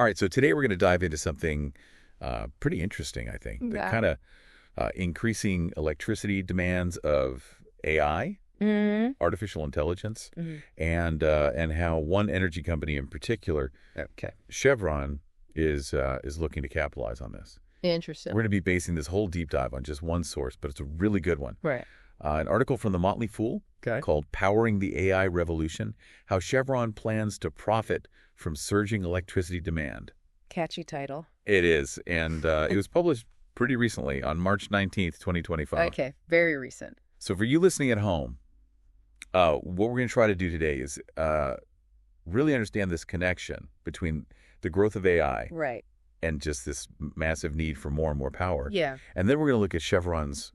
All right, so today we're going to dive into something pretty interesting, I think. The Yeah. kind of increasing electricity demands of AI, Mm-hmm. artificial intelligence, Mm-hmm. and how one energy company in particular, Okay. Chevron, is looking to capitalize on this. Interesting. We're going to be basing this whole deep dive on just one source, but it's a really good one. Right. An article from the Motley Fool Okay. called Powering the AI Revolution, How Chevron Plans to Profit from Surging Electricity Demand. Catchy title. It is, and it was published pretty recently on March 19th, 2025. Okay. Very recent. So for you listening at home, what we're going to try to do today is really understand this connection between the growth of AI Right. and just this massive need for more and more power. Yeah. And then we're going to look at Chevron's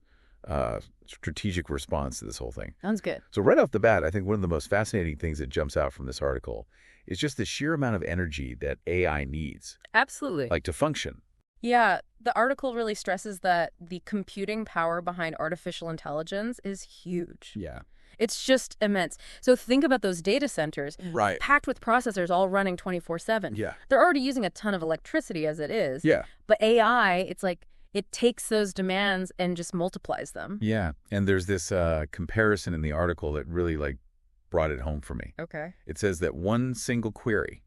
strategic response to this whole thing. Sounds good. So right off the bat, I think one of the most fascinating things that jumps out from this article is just the sheer amount of energy that AI needs, Absolutely. like to function. Yeah. The article really stresses that the computing power behind artificial intelligence is huge. Yeah. It's just immense. So think about those data centers Right. packed with processors all running 24/7. Yeah. They're already using a ton of electricity as it is. Yeah. But AI, it's like it takes those demands and just multiplies them. Yeah. And there's this comparison in the article that really brought it home for me. Okay. It says that one single query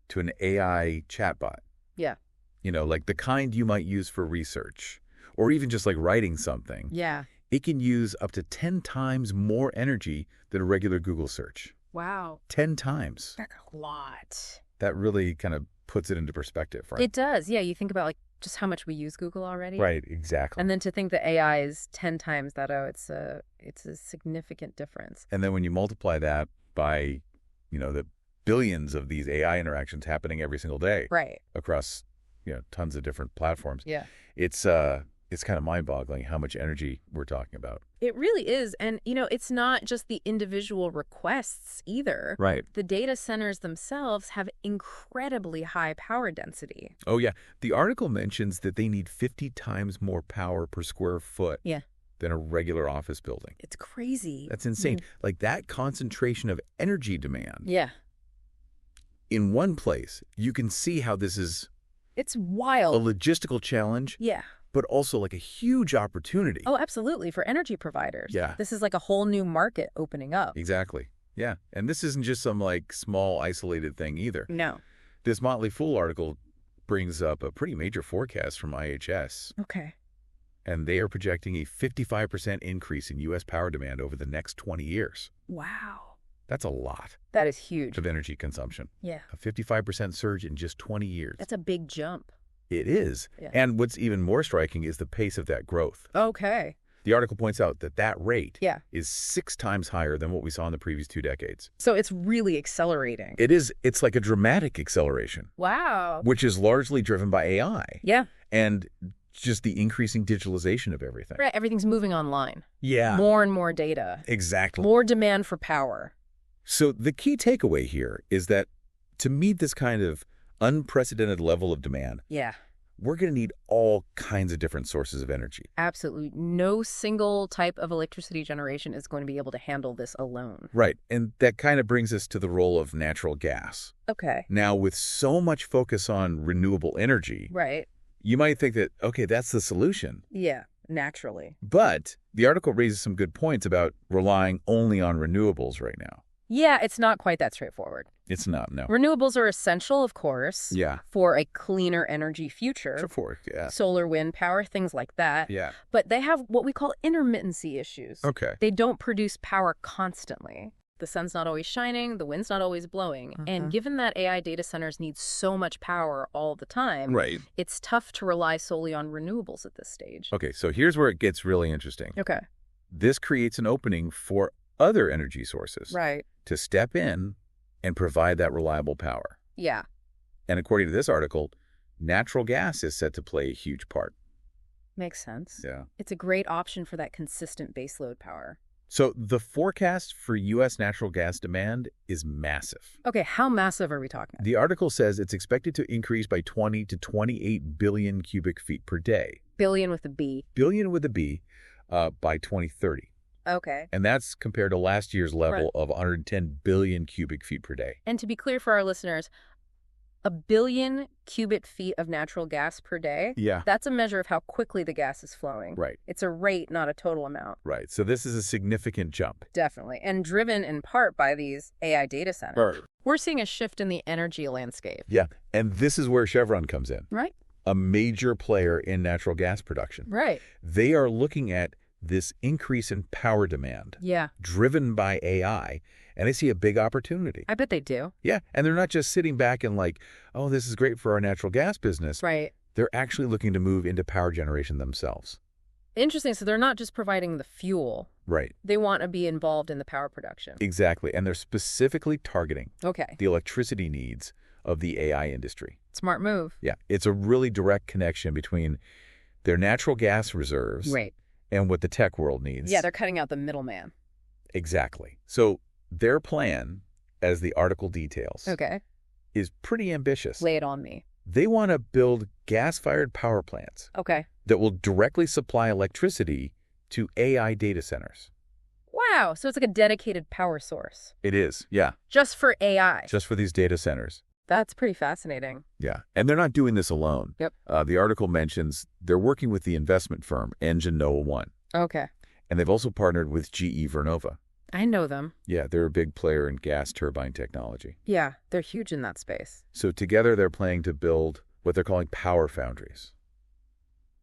to an AI chatbot, Yeah. like the kind you might use for research or even just like writing something, Yeah. it can use up to 10 times more energy than a regular Google search. Wow. 10 times. That's a lot. That really kind of puts it into perspective, right? It does. Yeah. You think about just how much we use Google already. Right, exactly. And then to think that AI is 10 times that, it's a significant difference. And then when you multiply that by, the billions of these AI interactions happening every single day Right. across, tons of different platforms, Yeah. it's kind of mind-boggling how much energy we're talking about. It really is. And, it's not just the individual requests either. Right. The data centers themselves have incredibly high power density. Oh, yeah. The article mentions that they need 50 times more power per square foot Yeah. than a regular office building. It's crazy. That's insane. Like that concentration of energy demand Yeah. in one place, you can see how this is It's a wild. logistical challenge, Yeah. but also like a huge opportunity. Oh, absolutely. For energy providers. Yeah. This is like a whole new market opening up. Exactly. Yeah. And this isn't just some small isolated thing either. No. This Motley Fool article brings up a pretty major forecast from IHS, Okay. and they are projecting a 55% increase in U.S. power demand over the next 20 years. Wow. That's a lot That is huge. of energy consumption. Yeah. A 55% surge in just 20 years. That's a big jump. It is. Yeah. And what's even more striking is the pace of that growth. Okay. The article points out that that rate Yeah. is 6 times higher than what we saw in the previous 2 decades. So it's really accelerating. It's like a dramatic acceleration, Wow. which is largely driven by AI Yeah. and just the increasing digitalization of everything. Right. Everything's moving online. Yeah. More and more data. Exactly. More demand for power. So the key takeaway here is that to meet this kind of unprecedented level of demand, Yeah. we're going to need all kinds of different sources of energy. Absolutely. No single type of electricity generation is going to be able to handle this alone. Right. And that kind of brings us to the role of natural gas. Okay. Now, with so much focus on renewable energy, Right. you might think that, okay, that's the solution. Yeah. Naturally. But the article raises some good points about relying only on renewables right now. Yeah, it's not quite that straightforward. It's not, no. Renewables are essential, of course, Yeah. for a cleaner energy future. Yeah. Solar, wind power, things like that. Yeah. But they have what we call intermittency issues. Okay. They don't produce power constantly. The sun's not always shining, the wind's not always blowing. And given that AI data centers need so much power all the time, Right. it's tough to rely solely on renewables at this stage. Okay, so here's where it gets really interesting. Okay. This creates an opening for other energy sources Right. to step in and provide that reliable power. Yeah. And according to this article, natural gas is set to play a huge part. Makes sense. Yeah. It's a great option for that consistent baseload power. So the forecast for U.S. natural gas demand is massive. Okay, how massive are we talking? The article says it's expected to increase by 20 to 28 billion cubic feet per day. Billion with a B. Billion with a B by 2030. Okay. And that's compared to last year's level of 110 billion cubic feet per day. And to be clear for our listeners, 1 billion cubic feet of natural gas per day? Yeah. That's a measure of how quickly the gas is flowing. Right. It's a rate, not a total amount. Right. So this is a significant jump. Definitely. And driven in part by these AI data centers. Right. We're seeing a shift in the energy landscape. Yeah. And this is where Chevron comes in. Right. A major player in natural gas production. Right. They are looking at this increase in power demand Yeah. driven by AI, and they see a big opportunity. I bet they do. Yeah, and they're not just sitting back and like, oh, this is great for our natural gas business. Right. They're actually looking to move into power generation themselves. Interesting. So they're not just providing the fuel. Right. They want to be involved in the power production. Exactly, and they're specifically targeting Okay. the electricity needs of the AI industry. Smart move. Yeah, it's a really direct connection between their natural gas reserves Right. and what the tech world needs. Yeah, they're cutting out the middleman. Exactly. So their plan, as the article details, Okay. is pretty ambitious. Lay it on me. They want to build gas-fired power plants Okay. that will directly supply electricity to AI data centers. Wow. So it's like a dedicated power source. It is, yeah, Just for AI. just for these data centers. That's pretty fascinating. Yeah, and they're not doing this alone. Yep. The article mentions they're working with the investment firm Engine Noah One, Okay. and they've also partnered with GE Vernova. I know them. Yeah, they're a big player in gas turbine technology. Yeah, they're huge in that space. So together they're planning to build what they're calling power foundries.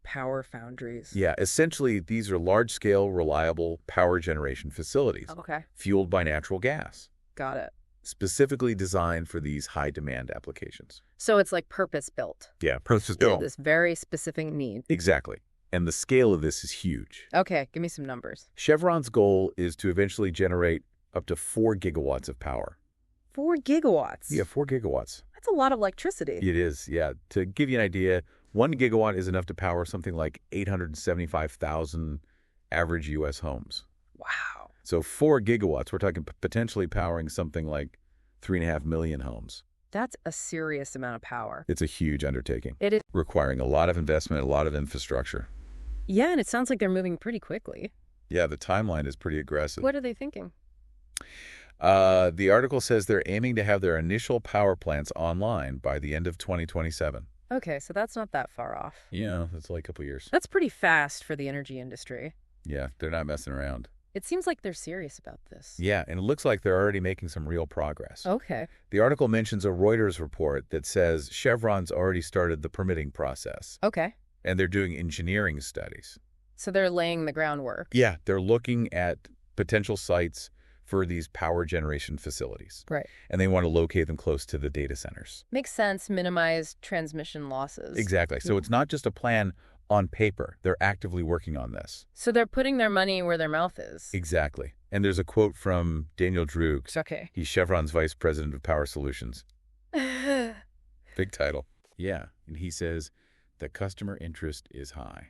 Power foundries. Yeah, essentially these are large-scale, reliable power generation facilities Okay. fueled by natural gas, Got it. specifically designed for these high-demand applications. So it's like purpose-built. Yeah, process To this very specific need. Exactly. And the scale of this is huge. Okay, give me some numbers. Chevron's goal is to eventually generate up to 4 gigawatts of power. 4 gigawatts. Yeah, 4 gigawatts. That's a lot of electricity. It is, yeah. To give you an idea, 1 gigawatt is enough to power something like 875,000 average U.S. homes. Wow. So 4 gigawatts, we're talking potentially powering something like 3.5 million homes. That's a serious amount of power. It's a huge undertaking, It is. requiring a lot of investment, a lot of infrastructure. Yeah, and it sounds like they're moving pretty quickly. Yeah, the timeline is pretty aggressive. What are they thinking? The article says they're aiming to have their initial power plants online by the end of 2027. Okay, so that's not that far off. Yeah, that's like a couple years. That's pretty fast for the energy industry. Yeah, they're not messing around. It seems like they're serious about this. Yeah, and it looks like they're already making some real progress. Okay. The article mentions a Reuters report that says Chevron's already started the permitting process, Okay. and they're doing engineering studies. So they're laying the groundwork. Yeah, they're looking at potential sites for these power generation facilities, Right. and they want to locate them close to the data centers. Makes sense. Minimize transmission losses. Exactly. So it's not just a plan on paper. They're actively working on this. So they're putting their money where their mouth is. Exactly. And there's a quote from Daniel Droogs. Okay. He's Chevron's vice president of power solutions. Big title. Yeah. And he says, the customer interest is high.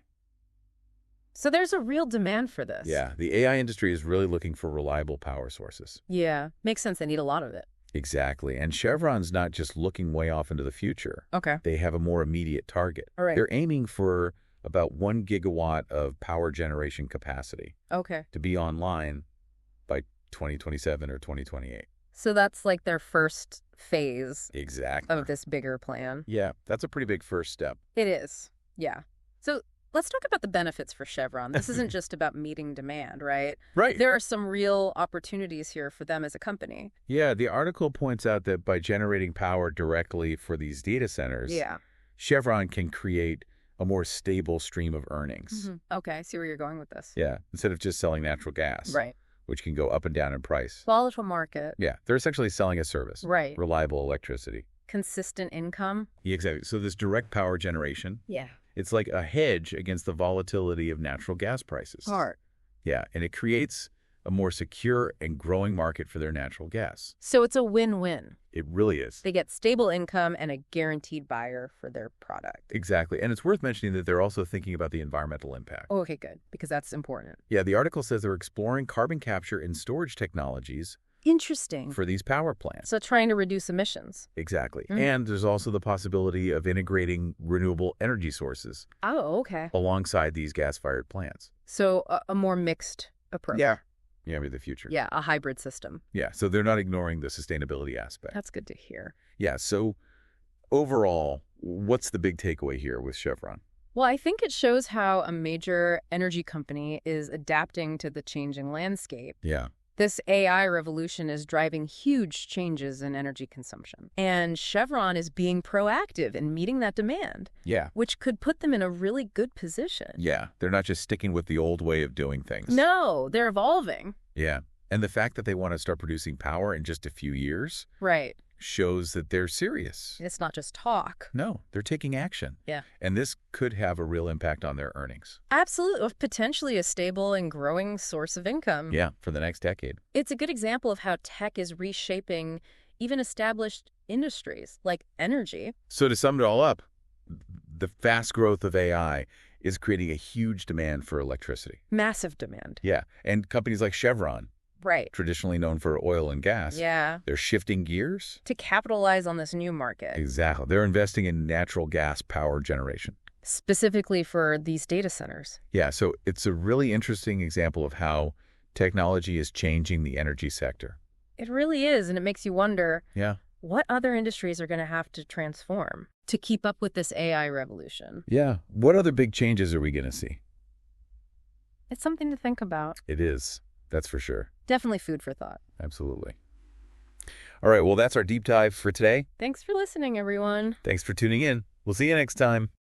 So there's a real demand for this. Yeah. The AI industry is really looking for reliable power sources. Yeah. Makes sense. They need a lot of it. Exactly. And Chevron's not just looking way off into the future. Okay. They have a more immediate target. All right. They're aiming for about 1 gigawatt of power generation capacity Okay. to be online by 2027 or 2028. So that's like their first phase Exactly. of this bigger plan. Yeah, that's a pretty big first step. It is. Yeah. So let's talk about the benefits for Chevron. This isn't just about meeting demand, right? Right. There are some real opportunities here for them as a company. Yeah, the article points out that by generating power directly for these data centers, Yeah. Chevron can create a more stable stream of earnings. Okay, I see where you're going with this. Yeah, instead of just selling natural gas, Right. which can go up and down in price. Volatile market. Yeah, they're essentially selling a service. Right. Reliable electricity. Consistent income. Yeah, exactly. So this direct power generation, Yeah. it's like a hedge against the volatility of natural gas prices. Smart. Yeah, and it creates a more secure and growing market for their natural gas. So it's a win-win. It really is. They get stable income and a guaranteed buyer for their product. Exactly. And it's worth mentioning that they're also thinking about the environmental impact. Oh, okay, good, because that's important. Yeah, the article says they're exploring carbon capture and storage technologies Interesting. for these power plants. So trying to reduce emissions. Exactly. Mm. And there's also the possibility of integrating renewable energy sources Oh, okay. alongside these gas-fired plants. So a more mixed approach. Yeah, maybe the future. Yeah, a hybrid system. Yeah, so they're not ignoring the sustainability aspect. That's good to hear. Yeah, so overall, what's the big takeaway here with Chevron? Well, I think it shows how a major energy company is adapting to the changing landscape. Yeah. This AI revolution is driving huge changes in energy consumption. And Chevron is being proactive in meeting that demand, Yeah. which could put them in a really good position. Yeah. They're not just sticking with the old way of doing things. No, they're evolving. Yeah. And the fact that they want to start producing power in just a few years Right. shows that they're serious. It's not just talk. No, they're taking action. Yeah. And this could have a real impact on their earnings. Absolutely. Potentially a stable and growing source of income. Yeah, for the next decade. It's a good example of how tech is reshaping even established industries like energy. So to sum it all up, the fast growth of AI is creating a huge demand for electricity. Massive demand. Yeah. And companies like Chevron, Right. traditionally known for oil and gas, Yeah. they're shifting gears. To capitalize on this new market. Exactly. They're investing in natural gas power generation. Specifically for these data centers. Yeah, so it's a really interesting example of how technology is changing the energy sector. It really is, and it makes you wonder, Yeah. what other industries are going to have to transform to keep up with this AI revolution? Yeah. What other big changes are we going to see? It's something to think about. It is. That's for sure. Definitely food for thought. Absolutely. All right, well, that's our deep dive for today. Thanks for listening, everyone. Thanks for tuning in. We'll see you next time.